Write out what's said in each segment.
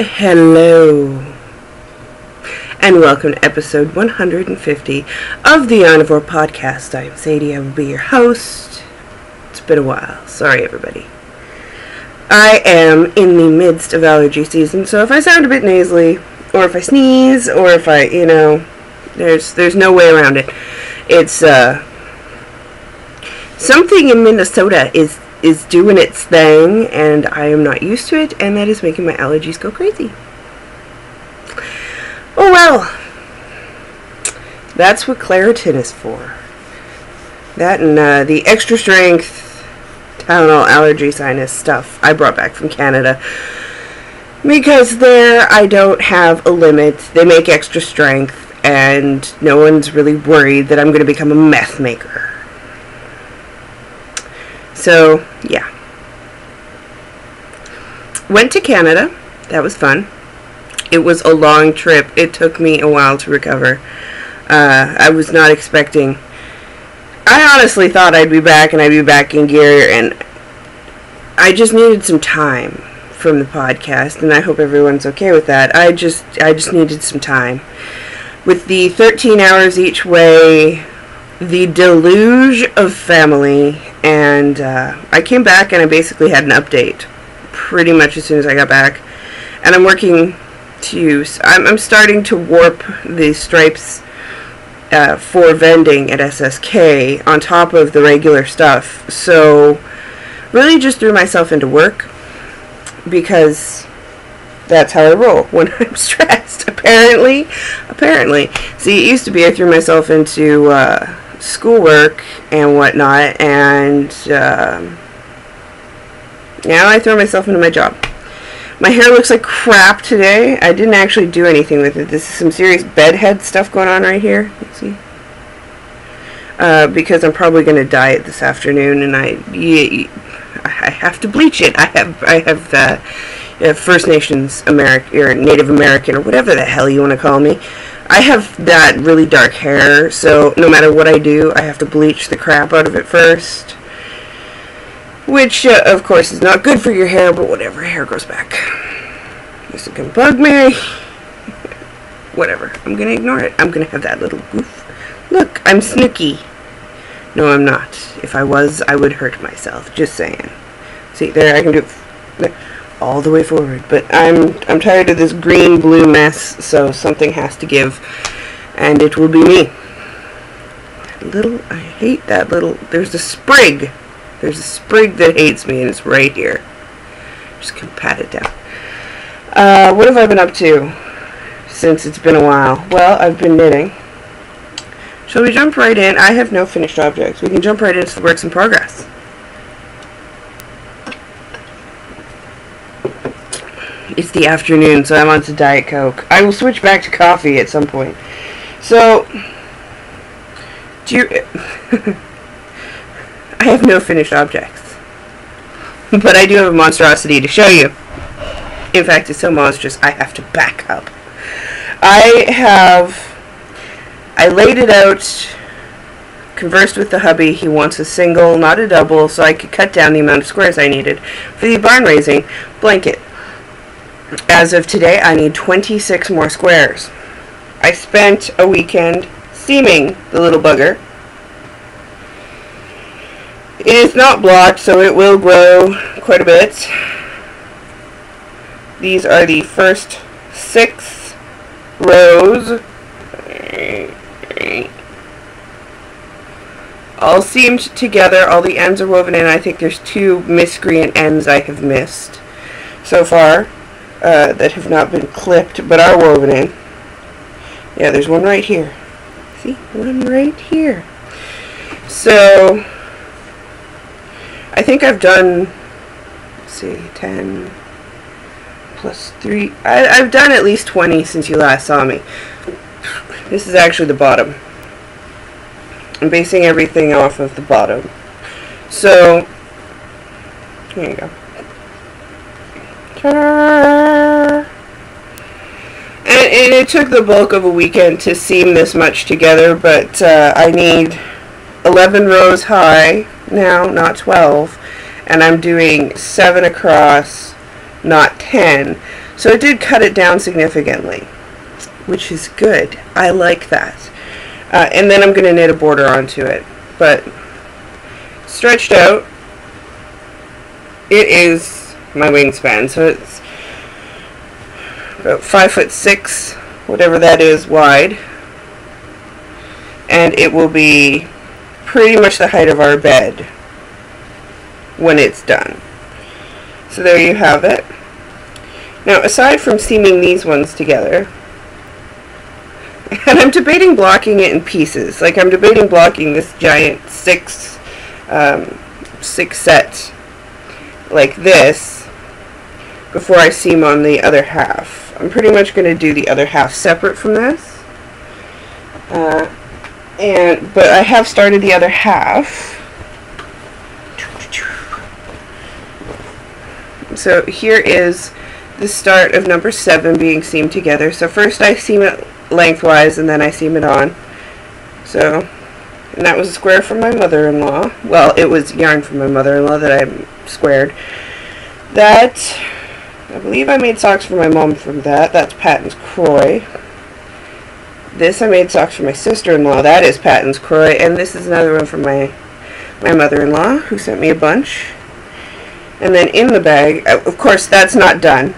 Hello, and welcome to episode 150 of the Omnivore Podcast. I am Sadie, I will be your host. It's been a while, sorry everybody. I am in the midst of allergy season, so if I sound a bit nasally, or if I sneeze, or if I, there's no way around it. It's, something in Minnesota is doing its thing, and I am not used to it, and that is making my allergies go crazy. Oh well, that's what Claritin is for. That and the extra strength Tylenol allergy sinus stuff I brought back from Canada, because there I don't have a limit. They make extra strength, and no one's really worried that I'm going to become a meth maker. So, yeah. Went to Canada. That was fun. It was a long trip. It took me a while to recover. I was not expecting... I honestly thought I'd be back and I'd be back in gear, and I just needed some time from the podcast, and I hope everyone's okay with that. I just needed some time. With the 13 hours each way, the deluge of family, and I came back and I basically had an update pretty much as soon as I got back, and I'm working to I'm starting to warp the stripes for vending at SSK on top of the regular stuff, so really just threw myself into work because that's how I roll when I'm stressed, apparently. See, it used to be I threw myself into schoolwork and whatnot, and now I throw myself into my job. My hair looks like crap today. I didn't actually do anything with it. This is some serious bedhead stuff going on right here. Let's see. Because I'm probably going to dye it this afternoon, and I have to bleach it. I have First Nations American or Native American or whatever the hell you want to call me. I have that really dark hair, so no matter what I do, I have to bleach the crap out of it first. Which, of course, is not good for your hair, but whatever, hair grows back. This is gonna bug me. Whatever, I'm gonna ignore it. I'm gonna have that little goof. Look, I'm Snooky. No, I'm not. If I was, I would hurt myself. Just saying. See, there, I can do it there, all the way forward. But I'm tired of this green-blue mess, so something has to give, and it will be me. I hate that little, there's a sprig. There's a sprig that hates me, and it's right here. Just gonna pat it down. What have I been up to since it's been a while? Well, I've been knitting. Shall we jump right in? I have no finished objects. We can jump right into the works in progress. It's the afternoon, so I'm on to Diet Coke. I will switch back to coffee at some point. So, I have no finished objects, but I do have a monstrosity to show you. In fact, it's so monstrous, I have to back up. I laid it out, conversed with the hubby. He wants a single, not a double, so I could cut down the amount of squares I needed for the barn raising blanket. As of today, I need 26 more squares. I spent a weekend steaming the little bugger. It is not blocked, so it will grow quite a bit. These are the first 6 rows. All seamed together, all the ends are woven in. I think there's 2 miscreant ends I have missed so far that have not been clipped, but are woven in. Yeah, there's one right here. See? One right here. So I think I've done, let's see, 10 plus 3. I've done at least 20 since you last saw me. This is actually the bottom. I'm basing everything off of the bottom. So, here you go. Ta-da! And it took the bulk of a weekend to seam this much together, but I need 11 rows high now, not 12, and I'm doing 7 across, not 10. So it did cut it down significantly, which is good. I like that. And then I'm going to knit a border onto it. But stretched out, it is my wingspan. So it's about 5'6", whatever that is, wide. And it will be pretty much the height of our bed when it's done. So there you have it. Now, aside from seaming these ones together, and I'm debating blocking it in pieces. Like, I'm debating blocking this giant six set like this before I seam on the other half. I'm pretty much going to do the other half separate from this. But I have started the other half. So here is the start of number 7 being seamed together. So first I seam it lengthwise and then I seam it on. So, and that was a square from my mother-in-law. Well, it was yarn from my mother-in-law that I squared. That, I believe I made socks for my mom from that. That's Patton's Croy. This I made socks for my sister-in-law. That is Patton's Croy. And this is another one from my mother-in-law, who sent me a bunch. And then in the bag, of course, that's not done.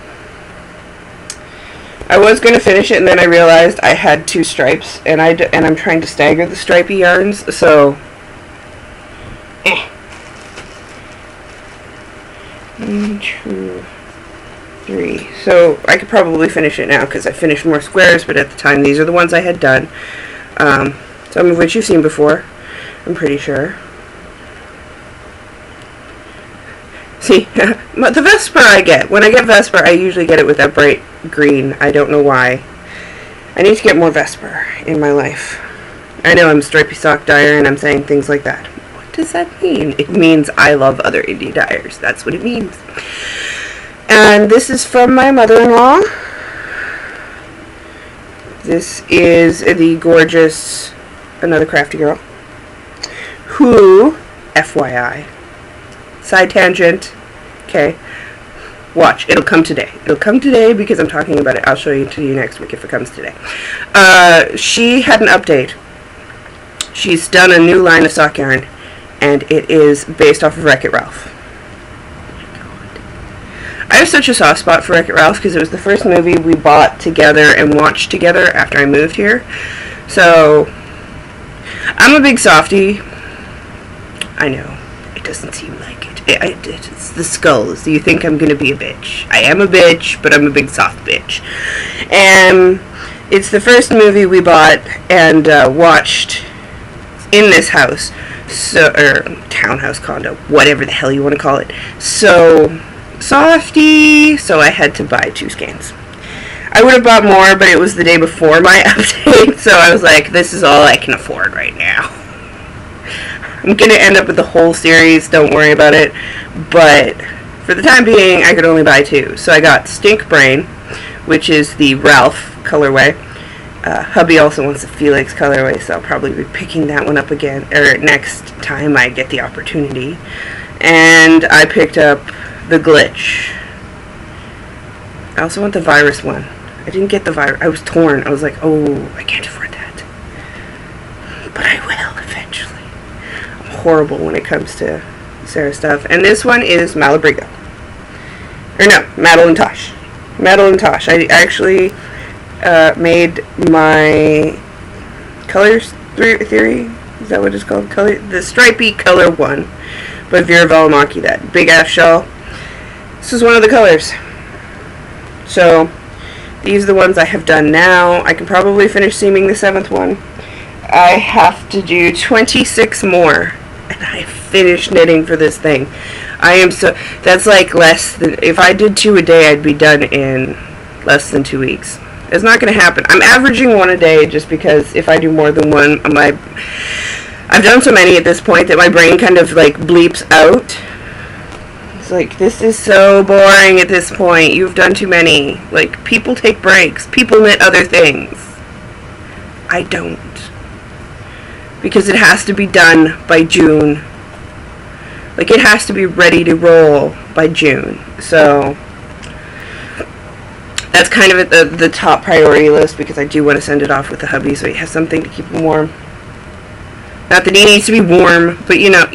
I was going to finish it, and then I realized I had 2 stripes, and I'm trying to stagger the stripy yarns, so 1, 2, 3. So I could probably finish it now because I finished more squares, but at the time these are the ones I had done. Some of which you've seen before, I'm pretty sure. See, the Vesper I get. When I get Vesper, I usually get it with that bright green. I don't know why. I need to get more Vesper in my life. I know I'm a stripy sock dyer and I'm saying things like that. What does that mean? It means I love other indie dyers. That's what it means. And this is from my mother-in-law. This is the gorgeous Another Crafty Girl, who, FYI, side tangent, okay, watch, it'll come today. It'll come today because I'm talking about it. I'll show you to you next week if it comes today. She had an update. She's done a new line of sock yarn, and it is based off of Wreck-It Ralph. I have such a soft spot for Wreck-It Ralph because it was the first movie we bought together and watched together after I moved here. So, I'm a big softie. I know, it doesn't seem like it. It's the skulls. You think I'm gonna be a bitch. I am a bitch, but I'm a big soft bitch. And it's the first movie we bought and watched in this house, or townhouse, condo, whatever the hell you want to call it. So, softy, so I had to buy 2 skeins. I would have bought more, but it was the day before my update, so I was like, this is all I can afford right now. I'm going to end up with the whole series, don't worry about it, but for the time being, I could only buy 2. So I got Stink Brain, which is the Ralph colorway. Hubby also wants the Felix colorway, so I'll probably be picking that one up again, or next time I get the opportunity. And I picked up the Glitch. I also want the Virus one. I didn't get the Virus. I was torn. I was like, oh, I can't afford that. But I will eventually. Horrible when it comes to Sarah stuff. And this one is Malabrigo. Or no, Madeline Tosh. Madeline Tosh. I actually made my colors theory. Is that what it's called? The stripy color one by Vera Valimaki. That big ass shawl. This is one of the colors. So these are the ones I have done now. I can probably finish seaming the 7th one. I have to do 26 more. And I finished knitting for this thing. That's like less than, if I did 2 a day, I'd be done in less than 2 weeks. It's not going to happen. I'm averaging 1 a day just because if I do more than one, I've done so many at this point that my brain kind of like bleeps out. It's like, this is so boring at this point. You've done too many. Like, people take breaks. People knit other things. I don't. Because it has to be done by June. Like, it has to be ready to roll by June. So, That's kind of at the top priority list because I do want to send it off with the hubby so he has something to keep him warm. Not that he needs to be warm, but you know,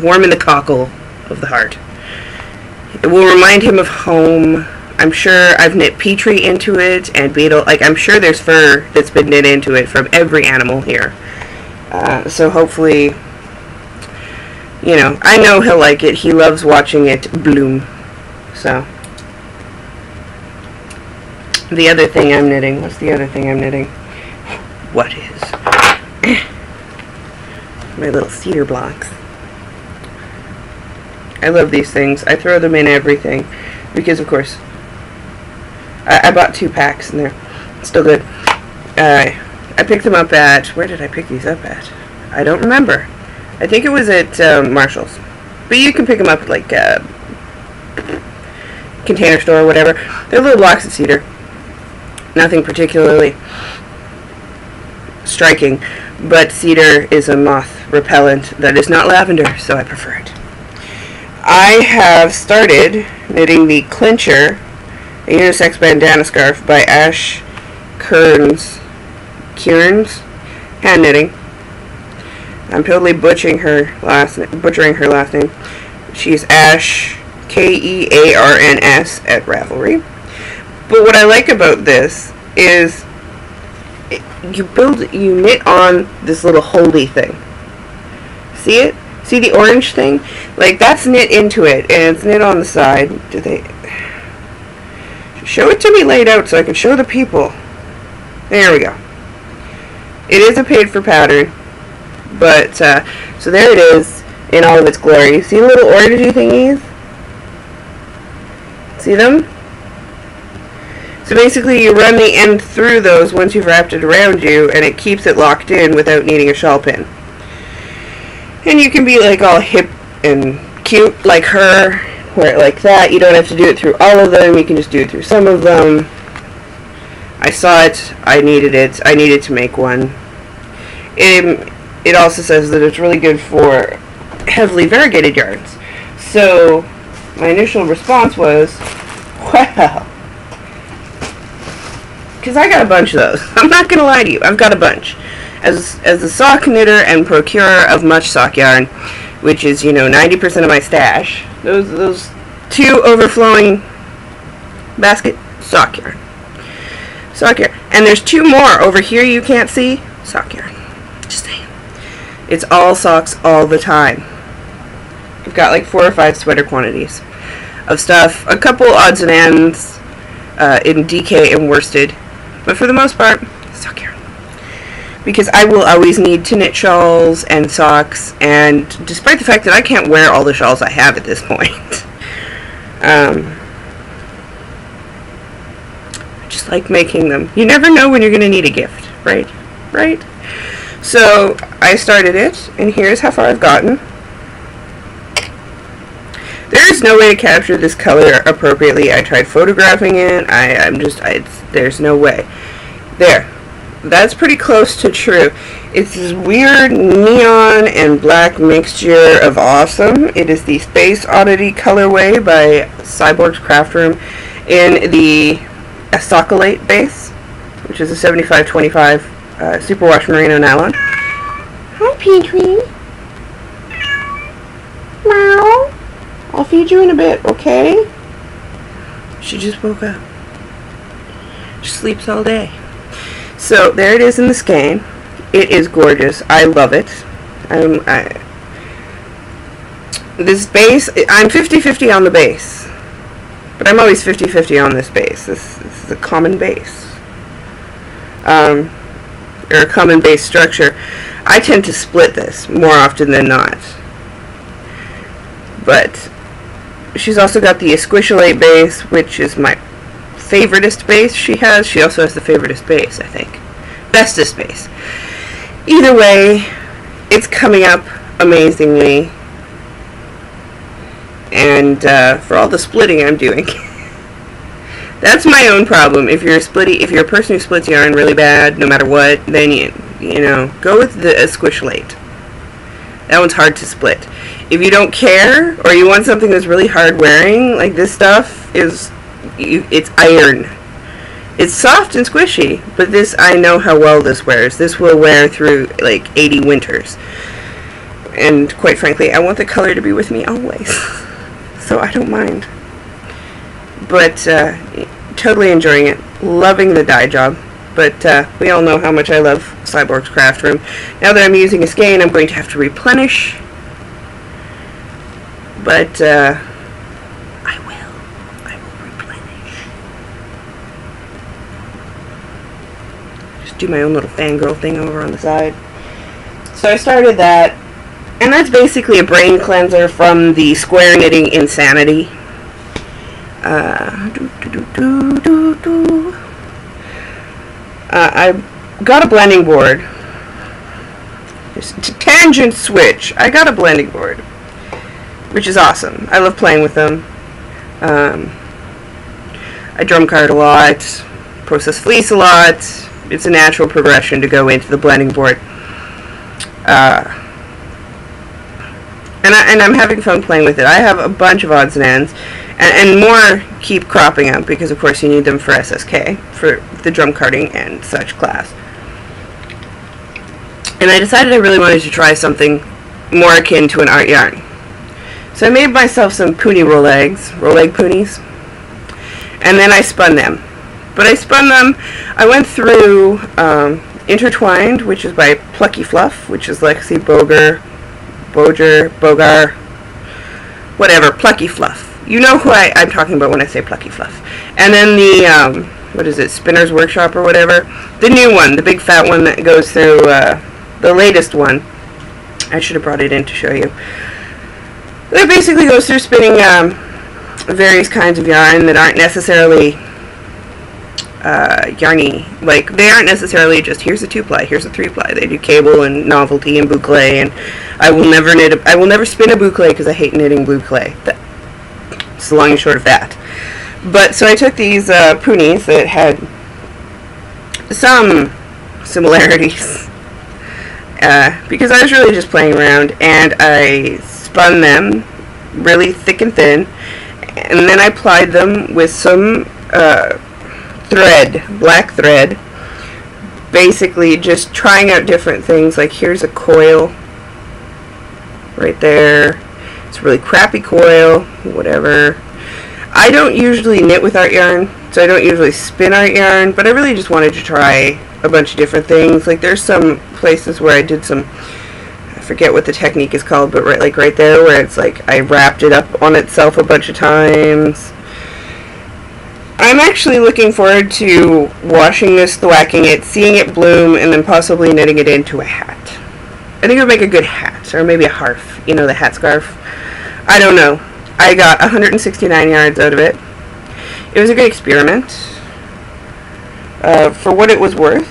warm in the cockle of the heart. It will remind him of home. I'm sure I've knit Petrie into it and beetle. Like, I'm sure there's fur that's been knit into it from every animal here. So hopefully, you know, I know he'll like it. He loves watching it bloom. So, the other thing I'm knitting. What's the other thing I'm knitting? What is? My little cedar blocks. I love these things. I throw them in everything because, of course, I bought 2 packs and they're still good. I picked them up at, where did I pick these up at? I don't remember. I think it was at Marshall's. But you can pick them up at like Container Store or whatever. They're little blocks of cedar. Nothing particularly striking, but cedar is a moth repellent that is not lavender, so I prefer it. I have started knitting the Clincher, a unisex bandana scarf by Ash Kearns, hand knitting. I'm totally butchering her last name. She's Ash, Kearns at Ravelry. But what I like about this is you knit on this little holdy thing. See it? See the orange thing? Like, that's knit into it, and it's knit on the side. Show it to me laid out so I can show the people. There we go. It is a paid for pattern, but so there it is in all of its glory. See the little orangey thingies? See them? So basically you run the end through those once you've wrapped it around you, and it keeps it locked in without needing a shawl pin. And you can be like all hip and cute like her, wear it like that. You don't have to do it through all of them, you can just do it through some of them. I saw it, I needed it, I needed to make one. It also says that it's really good for heavily variegated yarns. So my initial response was, wow. Because I got a bunch of those. I'm not going to lie to you, I've got a bunch. As a sock knitter and procurer of much sock yarn, which is, you know, 90% of my stash, those 2 overflowing basket, sock yarn. Sock yarn. And there's 2 more over here you can't see, sock yarn. Just saying. It's all socks all the time. I've got like 4 or 5 sweater quantities of stuff, a couple odds and ends in DK and worsted, but for the most part, sock yarn. Because I will always need to knit shawls and socks, and despite the fact that I can't wear all the shawls I have at this point, I just like making them. You never know when you're going to need a gift, right? Right? So I started it, and here's how far I've gotten. There is no way to capture this color appropriately. I tried photographing it. There's no way. There. That's pretty close to true. It's this weird neon and black mixture of awesome. It is the Space Oddity colorway by Cyborg's Craft Room in the Asocolate base, which is a 75/25 superwash merino nylon. Hi, Petrie. Meow. I'll feed you in a bit, okay? She just woke up. She sleeps all day. So there it is in the skein. It is gorgeous. I love it. This base, I'm 50-50 on the base, but I'm always 50-50 on this base. This is a common base, or a common base structure. I tend to split this more often than not, but she's also got the Esquishalate base, which is my favoritist base she has. She also has the favoritist base, I think. Bestest base. Either way, it's coming up amazingly. And for all the splitting I'm doing, that's my own problem. If you're a person who splits yarn really bad, no matter what, then you know, go with the Esquishalate. That one's hard to split. If you don't care, or you want something that's really hard wearing, like this stuff is, it's iron. It's soft and squishy, but this, I know how well this wears. This will wear through like 80 winters. And quite frankly, I want the color to be with me always. So I don't mind. But totally enjoying it. Loving the dye job. But we all know how much I love Cyborg's Craft Room. Now that I'm using a skein, I'm going to have to replenish. But I will replenish. Just do my own little fangirl thing over on the side. So I started that. And that's basically a brain cleanser from the square knitting insanity. I got a blending board. Tangent switch. I got a blending board, which is awesome. I love playing with them. I drum card a lot, process fleece a lot. It's a natural progression to go into the blending board. And I'm having fun playing with it. I have a bunch of odds and ends, and more keep cropping up because, of course, you need them for SSK, for the drum carding and such class. And I decided I really wanted to try something more akin to an art yarn. So I made myself some poonie roll egg poonies, and then I spun them. But I spun them, I went through Intertwined, which is by Plucky Fluff, which is Lexi Bogar, whatever, Plucky Fluff. You know who I'm talking about when I say Plucky Fluff. And then the, what is it, Spinner's Workshop or whatever? The new one, the big fat one that goes through, the latest one. I should have brought it in to show you. It basically goes through spinning various kinds of yarn that aren't necessarily yarny. Like, they aren't necessarily just, here's a 2-ply, here's a 3-ply. They do cable and novelty and boucle, and I will never spin a boucle because I hate knitting boucle. It's the long and short of that. But, so I took these poonies that had some similarities, because I was really just playing around, and I spun them really thick and thin, and then I plied them with some thread, black thread, basically just trying out different things. Like, here's a coil right there. It's a really crappy coil, whatever. I don't usually knit with art yarn, so I don't usually spin art yarn, but I really just wanted to try a bunch of different things. Like, there's some places where I did some, I forget what the technique is called, but right there where it's like I wrapped it up on itself a bunch of times. I'm actually looking forward to washing this, thwacking it, seeing it bloom, and then possibly knitting it into a hat. I think it would make a good hat, or maybe a harf, you know, the hat scarf. I don't know. I got 169 yards out of it. It was a good experiment. For what it was worth.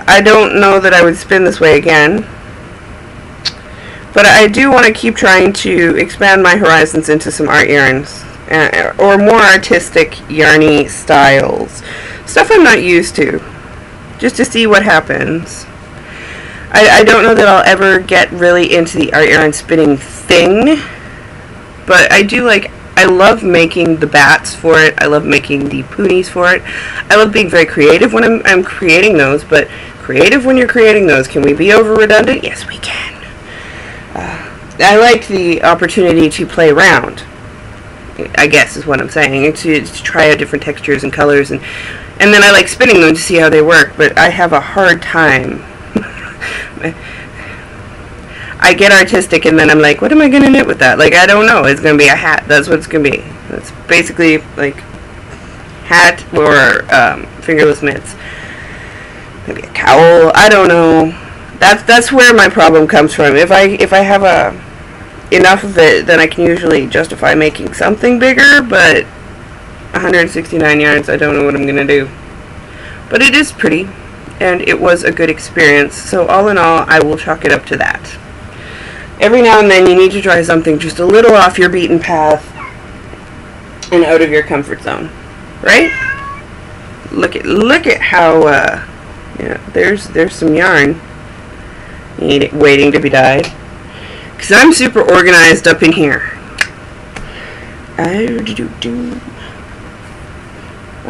I don't know that I would spin this way again. But I do want to keep trying to expand my horizons into some art yarns. Or more artistic, yarny styles. Stuff I'm not used to. Just to see what happens. I don't know that I'll ever get really into the art yarn spinning thing. But I love making the bats for it. I love making the poonies for it. I love being very creative when I'm creating those. But creative when you're creating those. Can we be over redundant? Yes, we can. I like the opportunity to play around, I guess is what I'm saying, to try out different textures and colors, and then I like spinning them to see how they work, but I have a hard time. I get artistic and then I'm like, what am I going to knit with that? Like, I don't know. It's going to be a hat. That's what it's going to be. It's basically like hat or fingerless mitts. Maybe a cowl. I don't know. That's where my problem comes from. If I have enough of it, then I can usually justify making something bigger, but 169 yards, I don't know what I'm going to do. But it is pretty, and it was a good experience, so all in all, I will chalk it up to that. Every now and then, you need to try something just a little off your beaten path and out of your comfort zone, right? Look at how, yeah, there's some yarn waiting to be dyed. Because I'm super organized up in here.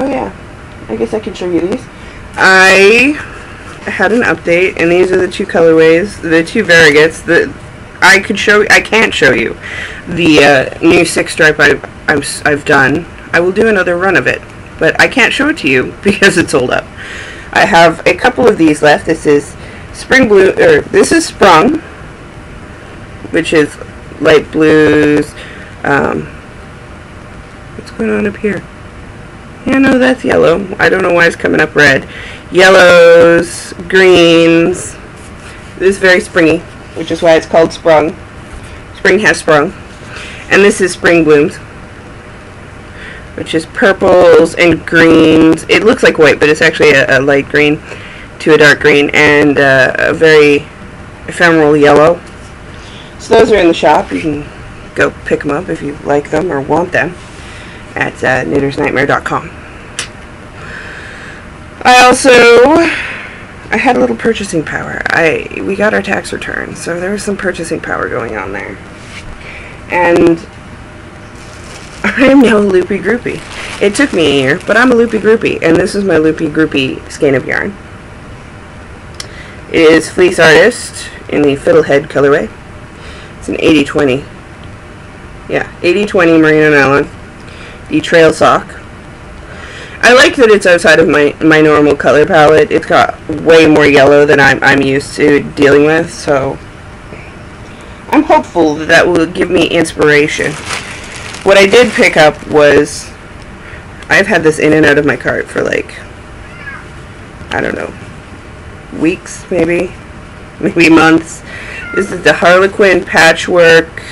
Oh yeah, I guess I can show you these. I had an update, and these are the two colorways, the two variegates that I can't show you the new 6-stripe I've done. I will do another run of it, but I can't show it to you because it's sold up. I have a couple of these left. This is Spring Blue, or this is Sprung, which is light blues. What's going on up here? Yeah, no, that's yellow. I don't know why it's coming up red. Yellows, greens. This is very springy, which is why it's called Sprung. Spring has sprung. And this is Spring Blooms, which is purples and greens. It looks like white, but it's actually a light green to a dark green, and a very ephemeral yellow. So those are in the shop. You can go pick them up if you like them or want them at knittersnightmare.com. I had a little purchasing power. We got our tax return, so there was some purchasing power going on there. And I am now a loopy groupie. It took me a year, but I'm a loopy groupie, and this is my loopy groupie skein of yarn. It is Fleece Artist in the Fiddlehead colorway. It's an 80-20. Yeah, 80-20 merino nylon. The trail sock. I like that it's outside of my normal color palette. It's got way more yellow than I'm used to dealing with, so I'm hopeful that will give me inspiration. What I did pick up was, I've had this in and out of my cart for like, I don't know, weeks maybe months. This is the Harlequin Patchwork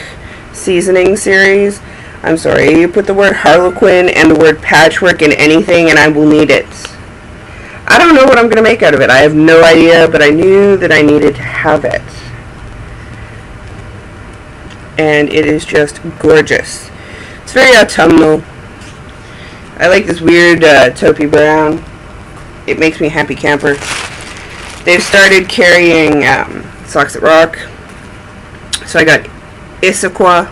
Seasoning Series. I'm sorry, you put the word Harlequin and the word patchwork in anything and I will need it. I don't know what I'm going to make out of it. I have no idea, but I knew that I needed to have it. And it is just gorgeous. It's very autumnal. I like this weird taupey brown. It makes me happy camper. They've started carrying socks that rock. So I got Issaquah.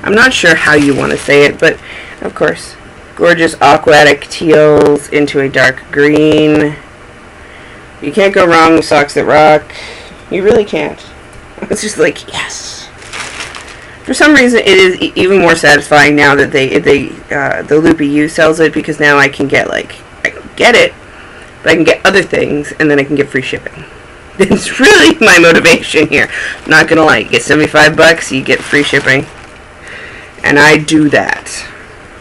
I'm not sure how you want to say it, but of course, gorgeous aquatic teals into a dark green. You can't go wrong with socks that rock. You really can't. It's just like, yes. For some reason, it is even more satisfying now that the Loopy U sells it, because now I can get I can get it, but I can get other things, and then I can get free shipping. It's really my motivation here. I'm not gonna lie, you get 75 bucks, you get free shipping. And I do that.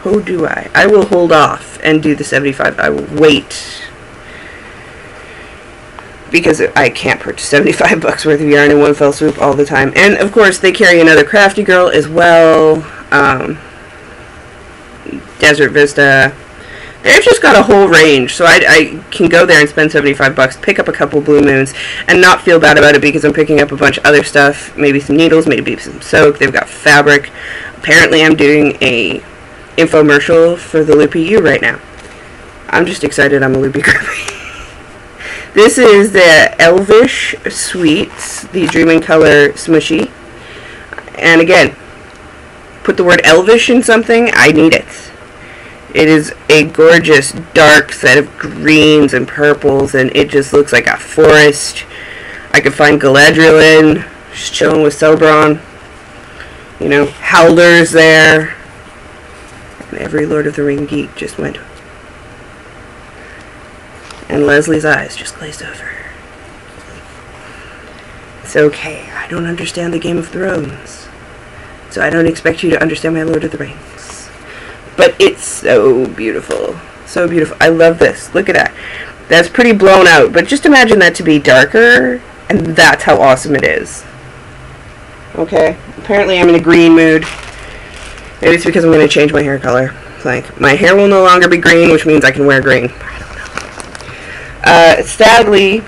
Oh, do I? I will hold off and do the 75. I will wait. Because I can't purchase 75 bucks worth of yarn in one fell swoop all the time. And, of course, they carry another Crafty Girl as well. Desert Vista. They've just got a whole range, so I can go there and spend 75 bucks, pick up a couple Blue Moons, and not feel bad about it because I'm picking up a bunch of other stuff, maybe some needles, maybe some soak. They've got fabric. Apparently I'm doing a infomercial for the Loopy U right now. I'm just excited I'm a Loopy groupie. This is the Elvish Sweets, the Dreaming Color Smushy. And again, put the word Elvish in something, I need it. It is a gorgeous dark set of greens and purples, and it just looks like a forest. I could find Galadriel just chilling with Celebron. You know, Howler's there. And every Lord of the Ring geek just went. And Leslie's eyes just glazed over. It's okay. I don't understand the Game of Thrones, so I don't expect you to understand my Lord of the Rings. But it's so beautiful. So beautiful. I love this. Look at that. That's pretty blown out, but just imagine that to be darker, and that's how awesome it is. Okay. Apparently I'm in a green mood. Maybe it's because I'm going to change my hair color. It's like, my hair will no longer be green, which means I can wear green. I don't know. Sadly,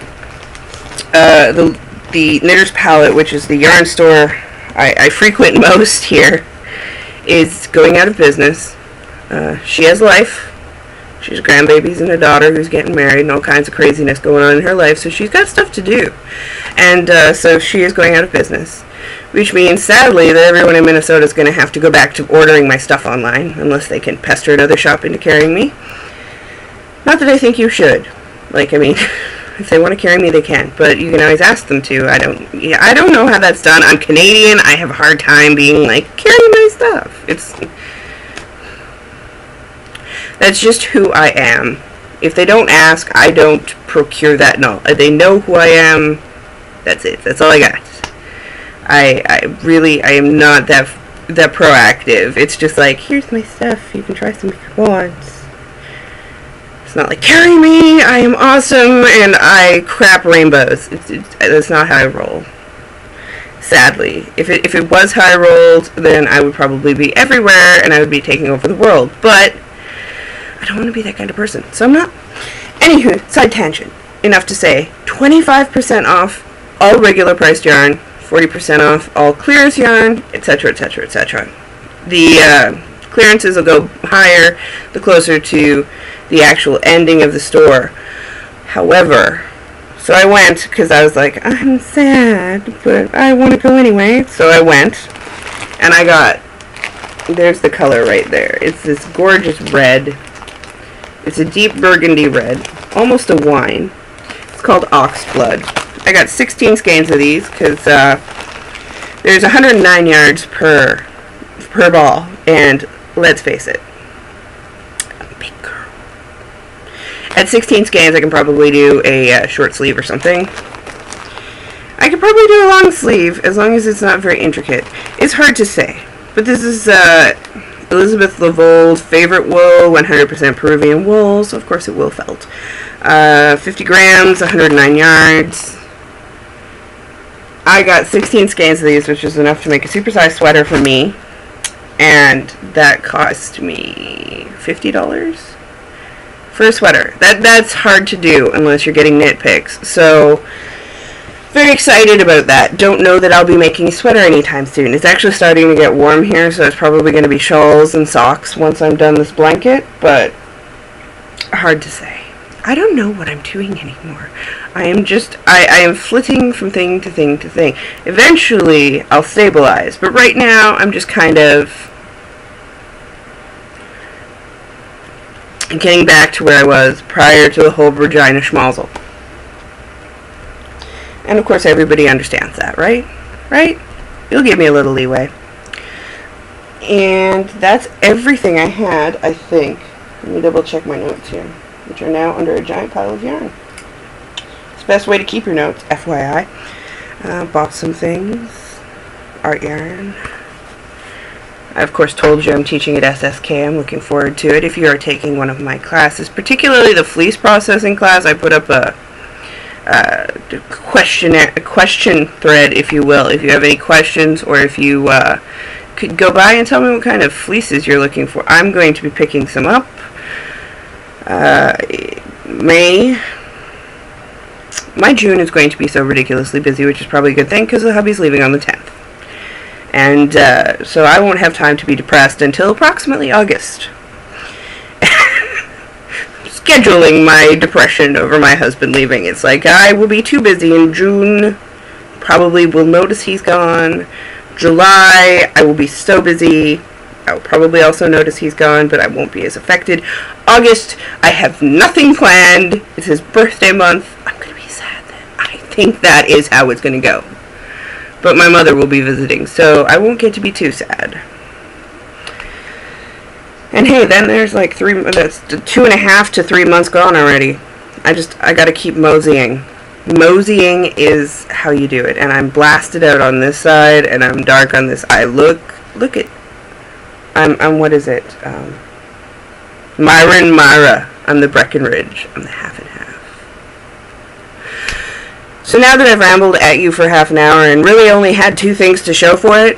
the Knitter's Palette, which is the yarn store I frequent most here, is going out of business. She has life. She's grandbabies and a daughter who's getting married and all kinds of craziness going on in her life, so she's got stuff to do. And so she is going out of business, which means, sadly, that everyone in Minnesota is going to have to go back to ordering my stuff online, unless they can pester another shop into carrying me. Not that I think you should. Like, I mean, if they want to carry me, they can, but you can always ask them to. I don't know how that's done. I'm Canadian. I have a hard time being like, carry my stuff. That's just who I am. If they don't ask, I don't procure that. No, they know who I am. That's it. That's all I got. I am not that proactive. It's just like, here's my stuff. You can try some if you want. It's not like, carry me. I am awesome and I crap rainbows. That's not how I roll. Sadly, if it was how I rolled, then I would probably be everywhere and I would be taking over the world. But I don't want to be that kind of person, so I'm not. Anywho, side tangent. Enough to say, 25% off all regular priced yarn, 40% off all clearance yarn, etc., etc., etc. The clearances will go higher the closer to the actual ending of the store. However, so I went because I was like, I'm sad, but I want to go anyway. So I went, and I got, there's the color right there. It's this gorgeous red. It's a deep burgundy red, almost a wine. It's called Ox Blood. I got 16 skeins of these because there's 109 yards per ball, and let's face it, I'm a big girl. At 16 skeins, I can probably do a short sleeve or something. I could probably do a long sleeve as long as it's not very intricate. It's hard to say, but this is Elizabeth Lavold's favorite wool, 100% Peruvian wool, so of course it will felt. 50 grams, 109 yards. I got 16 skeins of these, which is enough to make a supersized sweater for me, and that cost me $50 for a sweater. That's hard to do unless you're getting knit picks, so very excited about that. Don't know that I'll be making a sweater anytime soon. It's actually starting to get warm here, so it's probably going to be shawls and socks once I'm done this blanket, but hard to say. I don't know what I'm doing anymore. I am flitting from thing to thing to thing. Eventually, I'll stabilize, but right now, I'm just kind of getting back to where I was prior to the whole vagina schmozzle. And of course everybody understands that, right? Right? You'll give me a little leeway. And that's everything I had, I think. Let me double check my notes here, which are now under a giant pile of yarn. It's the best way to keep your notes, FYI. Bought some things. Art yarn. I, of course, told you I'm teaching at SSK. I'm looking forward to it. If you are taking one of my classes, particularly the fleece processing class, I put up a question thread, if you will. If you have any questions, or if you could go by and tell me what kind of fleeces you're looking for. I'm going to be picking some up. My June is going to be so ridiculously busy, which is probably a good thing because the hubby's leaving on the 10th. And so I won't have time to be depressed until approximately August. Scheduling my depression over my husband leaving. It's like, I will be too busy in June. Probably will notice he's gone. July, I will be so busy. I will probably also notice he's gone, but I won't be as affected. August, I have nothing planned. It's his birthday month. I'm going to be sad then. I think that is how it's going to go. But my mother will be visiting, so I won't get to be too sad. And hey, then there's like that's 2.5 to 3 months gone already. I gotta keep moseying. Moseying is how you do it. And I'm blasted out on this side, and I'm dark on this. Look at, I'm what is it? Myra and Myra. I'm the Breckenridge. I'm the half and half. So now that I've rambled at you for half an hour and really only had 2 things to show for it,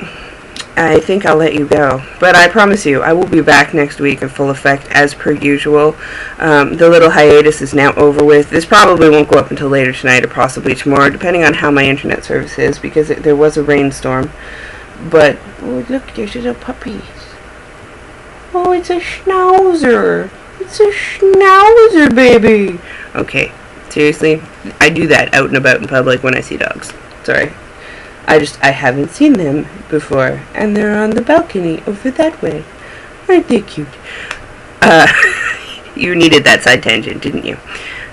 I think I'll let you go. But I promise you, I will be back next week in full effect as per usual. The little hiatus is now over with. This probably won't go up until later tonight or possibly tomorrow, depending on how my internet service is, because there was a rainstorm. But, oh look, there's little puppies. Oh, it's a schnauzer. It's a schnauzer, baby. Okay, seriously, I do that out and about in public when I see dogs. Sorry. I haven't seen them before, and they're on the balcony over that way. Aren't they cute? You needed that side tangent, didn't you?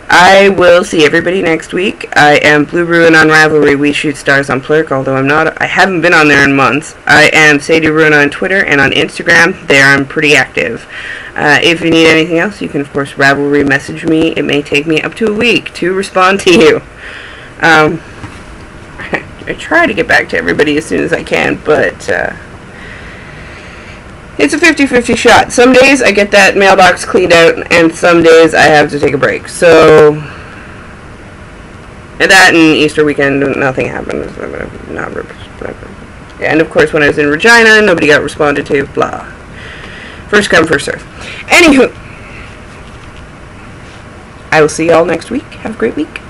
I will see everybody next week. I am Blue Ruin on Ravelry. We shoot stars on Plurk, although I haven't been on there in months. I am Sadie Ruin on Twitter and on Instagram. There I'm pretty active. If you need anything else, you can of course Ravelry message me. It may take me up to a week to respond to you. I try to get back to everybody as soon as I can, but it's a 50-50 shot. Some days I get that mailbox cleaned out, and some days I have to take a break. So, and that and Easter weekend, nothing happened. And of course, when I was in Regina, nobody got responded to. Blah. First come, first serve. Anywho, I will see y'all next week. Have a great week.